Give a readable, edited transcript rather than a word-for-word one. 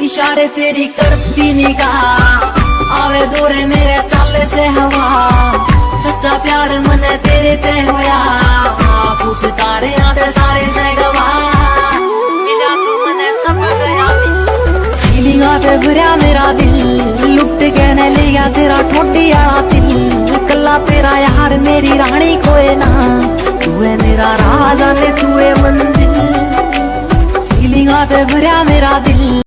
इशारे तेरी करती निगाह आवे दूरे मेरे चाले से हवा सच्चा प्यार मने तेरे ते होया पूछ तारे आते सारे से गवा बिना तू मने सब गया फीलिंग आते भरया मेरा दिल लुट के न लिया तेरा ठोडी आला दिल कला तेरा यार मेरी रानी कोई ना तू है मेरा राजा ते तू है मंदिर फीलिंग आते भरया मेरा दिल